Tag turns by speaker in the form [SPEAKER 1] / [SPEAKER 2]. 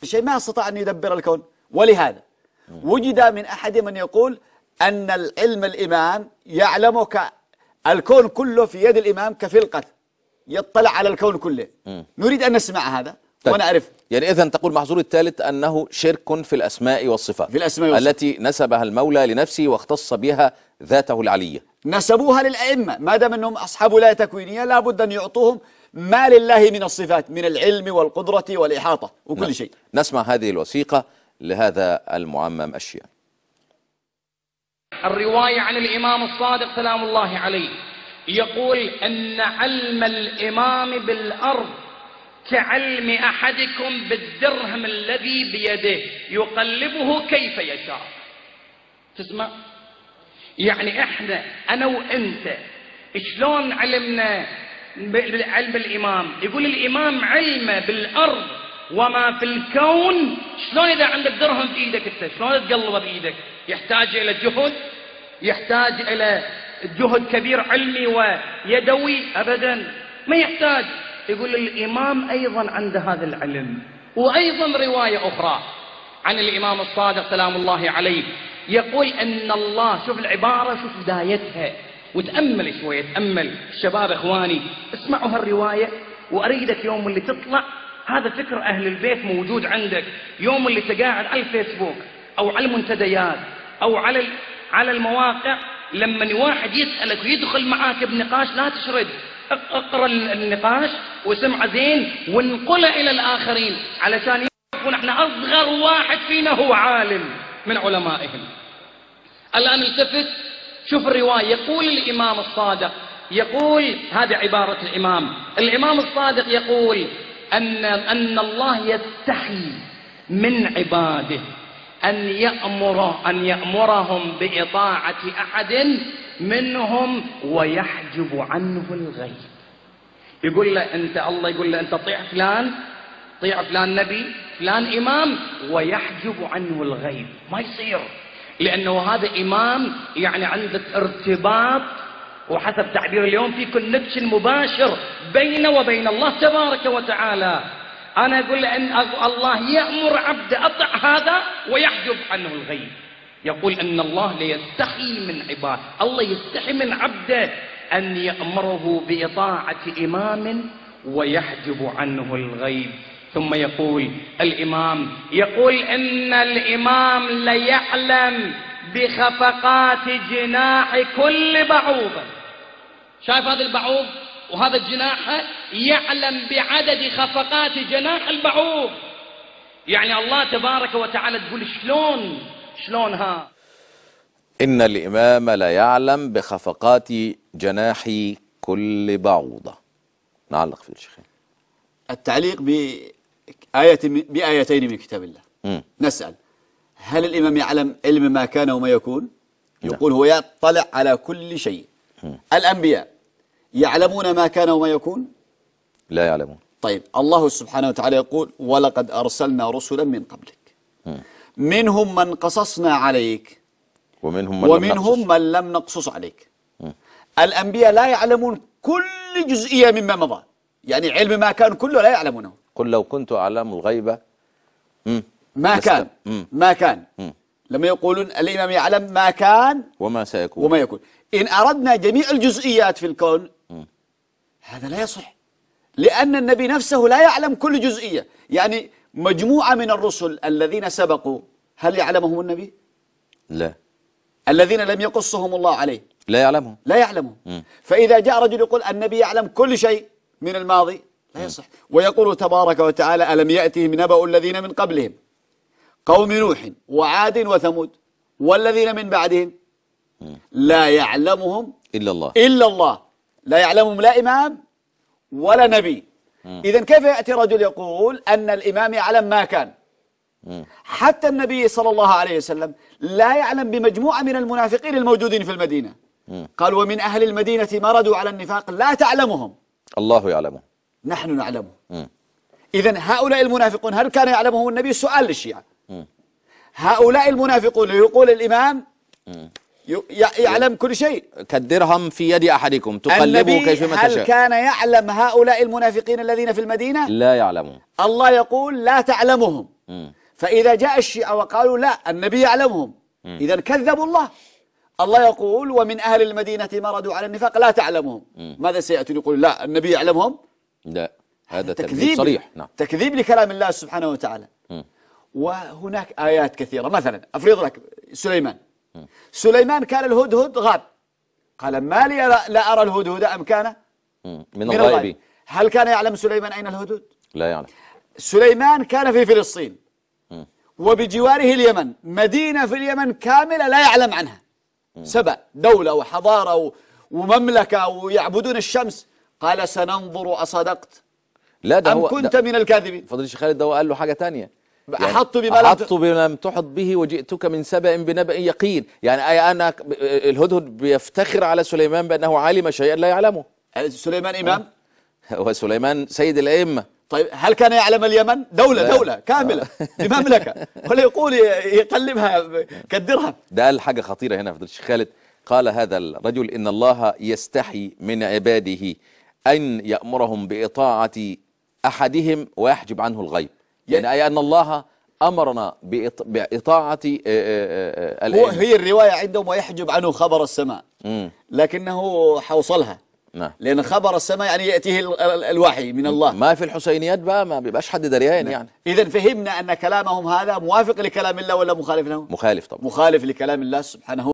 [SPEAKER 1] شيء ما استطاع أن يدبر الكون. ولهذا وجد من أحد من يقول أن العلم الإمام يعلم الكون كله في يد الإمام كفلقة يطلع على الكون كله. نريد أن نسمع هذا ونعرف.
[SPEAKER 2] يعني إذن تقول محظور الثالث أنه شرك في الأسماء والصفات، التي نسبها المولى لنفسه واختص بها ذاته العلية.
[SPEAKER 1] نسبوها للأئمة، ما دام أنهم أصحاب ولاية تكوينية لابد أن يعطوهم ما لله من الصفات من العلم والقدرة والإحاطة وكل شيء.
[SPEAKER 2] نسمع هذه الوثيقة لهذا المعمم الشيعي.
[SPEAKER 3] الرواية عن الإمام الصادق سلام الله عليه يقول أن علم الإمام بالأرض كعلم أحدكم بالدرهم الذي بيده يقلبه كيف يشاء. تسمع؟ يعني احنا أنا وأنت شلون علمنا بعلم الإمام؟ يقول الإمام علمه بالأرض وما في الكون. شلون إذا عندك درهم في إيدك أنت شلون تقلبه بإيدك؟ يحتاج إلى جهد، يحتاج إلى جهد كبير علمي ويدوي؟ أبدا ما يحتاج. يقول الإمام أيضا عنده هذا العلم. وأيضا رواية أخرى عن الإمام الصادق سلام الله عليه يقول أن الله، شوف العبارة شوف بدايتها وتأمل شوية، تأمل الشباب إخواني اسمعوا هالرواية وأريدك يوم اللي تطلع هذا فكر أهل البيت موجود عندك، يوم اللي تقاعد على الفيسبوك أو على المنتديات أو على المواقع لما واحد يسألك ويدخل معاك بنقاش لا تشرد، اقرأ النقاش وسمعه زين وانقله إلى الآخرين علشان يعرفون احنا أصغر واحد فينا هو عالم من علمائهم. الآن التفت شوف الرواية. يقول الإمام الصادق، يقول هذه عبارة الإمام الصادق يقول أن الله يستحي من عباده أن يأمرهم بإطاعة أحد منهم ويحجب عنه الغيب. يقول له أنت، الله يقول له أنت طيع فلان نبي فلان إمام ويحجب عنه الغيب. ما يصير، لأنه هذا إمام يعني عندك ارتباط وحسب تعبير اليوم في كونكشن مباشر بينه وبين الله تبارك وتعالى. أنا أقول أن الله يأمر عبده أطع هذا ويحجب عنه الغيب. يقول أن الله ليستحي من عباده، الله يستحي من عبده أن يأمره بإطاعة إمام ويحجب عنه الغيب. ثم يقول الإمام، يقول إن الإمام ليعلم بخفقات جناح كل بعوضة. شايف هذا البعوض وهذا الجناح؟ يعلم بعدد خفقات جناح البعوض. يعني الله تبارك وتعالى تقول شلون ها؟
[SPEAKER 2] إن الإمام لا يعلم بخفقات جناح كل بعوضة. نعلق في الشيخين.
[SPEAKER 1] التعليق بآيتين من كتاب الله. نسأل هل الإمام يعلم علم ما كان وما يكون؟ يقول هو يطلع على كل شيء. الأنبياء يعلمون ما كان وما يكون؟
[SPEAKER 2] لا يعلمون.
[SPEAKER 1] طيب الله سبحانه وتعالى يقول ولقد أرسلنا رسلا من قبلك منهم من قصصنا عليك ومنهم من لم نقصص عليك. الأنبياء لا يعلمون كل جزئية مما مضى، يعني علم ما كان كله لا يعلمونه.
[SPEAKER 2] قل لو كنت أعلم الغيب
[SPEAKER 1] ما كان لما يقولون الإمام يعلم ما كان
[SPEAKER 2] وما سيكون
[SPEAKER 1] إن أردنا جميع الجزئيات في الكون هذا لا يصح، لأن النبي نفسه لا يعلم كل جزئية. يعني مجموعة من الرسل الذين سبقوا هل يعلمهم النبي؟
[SPEAKER 2] لا.
[SPEAKER 1] الذين لم يقصهم الله عليه
[SPEAKER 2] لا يعلمهم.
[SPEAKER 1] فإذا جاء رجل يقول النبي يعلم كل شيء من الماضي لا يصح. ويقول تبارك وتعالى ألم يأتهم نبأ الذين من قبلهم قوم نوح وعاد وثمود والذين من بعدهم لا يعلمهم إلا الله. لا يعلمهم لا إمام ولا نبي. إذن كيف يأتي رجل يقول أن الإمام يعلم ما كان؟ حتى النبي صلى الله عليه وسلم لا يعلم بمجموعة من المنافقين الموجودين في المدينة. قال ومن أهل المدينة مردوا على النفاق لا تعلمهم
[SPEAKER 2] الله يعلمهم
[SPEAKER 1] نحن نعلمه. إذن هؤلاء المنافقون هل كان يعلمهم النبي؟ سؤال للشيعة. هؤلاء المنافقون يقول الإمام يعلم كل شيء
[SPEAKER 2] كالدرهم في يد أحدكم تقلبه كيفما تشاء.
[SPEAKER 1] هل كان يعلم هؤلاء المنافقين الذين في المدينة؟
[SPEAKER 2] لا يعلمون.
[SPEAKER 1] الله يقول لا تعلمهم. فإذا جاء الشيعة وقالوا لا النبي يعلمهم إذا كذبوا الله. الله يقول ومن أهل المدينة مردوا على النفاق لا تعلمهم. ماذا سيأتون يقول لا النبي يعلمهم؟
[SPEAKER 2] لا، هذا تكذيب صريح. نعم.
[SPEAKER 1] تكذيب لكلام الله سبحانه وتعالى. وهناك آيات كثيرة، مثلا أفرض لك سليمان كان الهدهد غاب، قال ما لي لا أرى الهدهد أم كان
[SPEAKER 2] من الغائبين.
[SPEAKER 1] هل كان يعلم سليمان أين الهدهد؟
[SPEAKER 2] لا يعلم.
[SPEAKER 1] سليمان كان في فلسطين وبجواره اليمن، مدينة في اليمن كاملة لا يعلم عنها، سبأ دولة وحضارة ومملكة ويعبدون الشمس. قال سننظر أصدقت
[SPEAKER 2] لا ده
[SPEAKER 1] أم كنت من الكاذبين.
[SPEAKER 2] فضل الشيخ خالد ده هو قال له حاجة تانية، يعني
[SPEAKER 1] أحط بما
[SPEAKER 2] لم تحط به وجئتك من سبأ بنبأ يقين. يعني أنا الهدهد بيفتخر على سليمان بأنه علم شيئا لا يعلمه.
[SPEAKER 1] سليمان إمام؟
[SPEAKER 2] هو سليمان سيد الأئمة.
[SPEAKER 1] طيب هل كان يعلم اليمن؟ دولة كاملة بمملكة، ولا يقول يقلبها كالدرهم.
[SPEAKER 2] ده قال حاجة خطيرة هنا فضل الشيخ خالد. قال هذا الرجل إن الله يستحي من عباده أن يأمرهم بإطاعة أحدهم ويحجب عنه الغيب. يعني أي أن الله أمرنا بإطاعة
[SPEAKER 1] هي الرواية عندهم ويحجب عنه خبر السماء، لكنه حوصلها.
[SPEAKER 2] نعم.
[SPEAKER 1] لأن خبر السماء يعني يأتيه الوحي من الله.
[SPEAKER 2] ما في الحسينيات بقى ما بيبقاش حد دريان. يعني
[SPEAKER 1] إذا فهمنا أن كلامهم هذا موافق لكلام الله ولا مخالف له؟
[SPEAKER 2] مخالف طبعا،
[SPEAKER 1] مخالف لكلام الله سبحانه